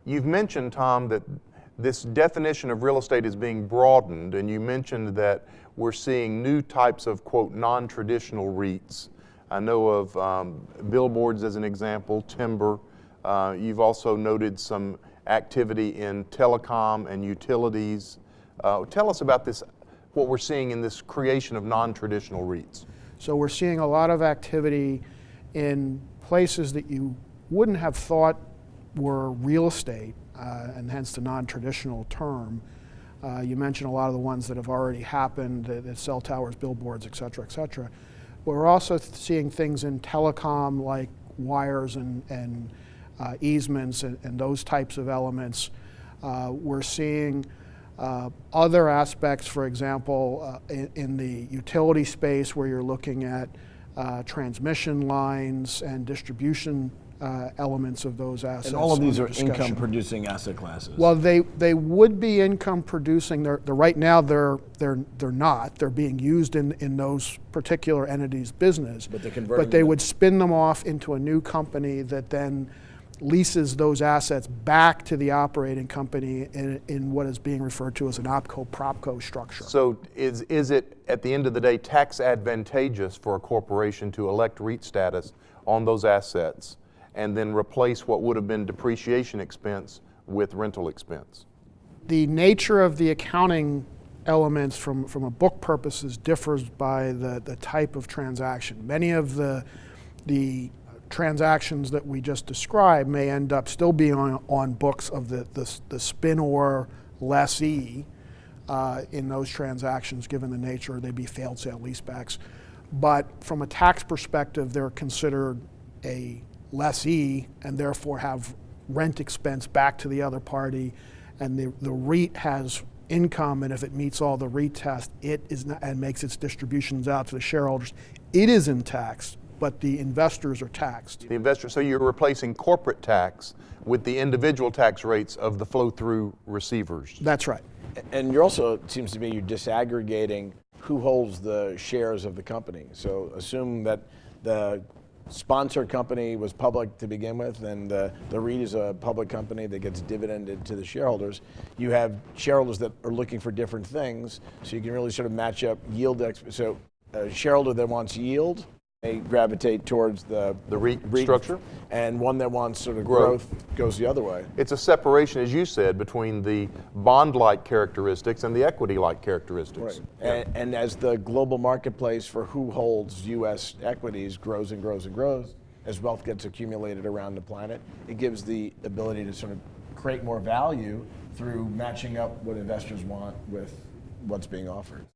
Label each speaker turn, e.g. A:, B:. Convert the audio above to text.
A: You've mentioned, Tom, that this definition of real estate is being broadened, and you mentioned that we're seeing new types of, quote, non-traditional REITs. I know of billboards as an example, timber. You've also noted some activity in telecom and utilities. Tell us about this, what we're seeing in this creation of non-traditional REITs.
B: So we're seeing a lot of activity in places that you wouldn't have thought were real estate, and hence the non-traditional term. You mentioned a lot of the ones that have already happened, the cell towers, billboards, et cetera, et cetera. But we're also seeing things in telecom like wires and easements and those types of elements. We're seeing other aspects, for example, in the utility space where you're looking at transmission lines and distribution elements of those assets.
C: And all of these are income producing asset classes.
B: Well, they would be income producing. They're right now they're not. They're being used in those particular entities' business. But they would spin them off into a new company that then leases those assets back to the operating company in what is being referred to as an OpCo-PropCo structure.
A: So is it, at the end of the day, tax advantageous for a corporation to elect REIT status on those assets and then replace what would have been depreciation expense with rental expense?
B: The nature of the accounting elements from a book purposes differs by the type of transaction. Many of the transactions that we just described may end up still being on books of the spin-or lessee in those transactions, given the nature, they'd be failed sale leasebacks. But from a tax perspective, they're considered a lessee and therefore have rent expense back to the other party, and the REIT has income, and if it meets all the REIT tests, it is not, and makes its distributions out to the shareholders, it isn't taxed, but the investors are taxed.
A: The investors, so you're replacing corporate tax with the individual tax rates of the flow-through receivers.
B: That's right.
C: And you're also, it seems to me, you're disaggregating who holds the shares of the company. So assume that the sponsored company was public to begin with, and the REIT is a public company that gets dividended to the shareholders. You have shareholders that are looking for different things, so you can really sort of match up yield. So a shareholder that wants yield may gravitate towards the
A: REIT structure,
C: and one that wants sort of growth goes the other way.
A: It's a separation, as you said, between the bond-like characteristics and the equity-like characteristics.
C: Right. And as the global marketplace for who holds U.S. equities grows and grows and grows, as wealth gets accumulated around the planet, it gives the ability to sort of create more value through matching up what investors want with what's being offered.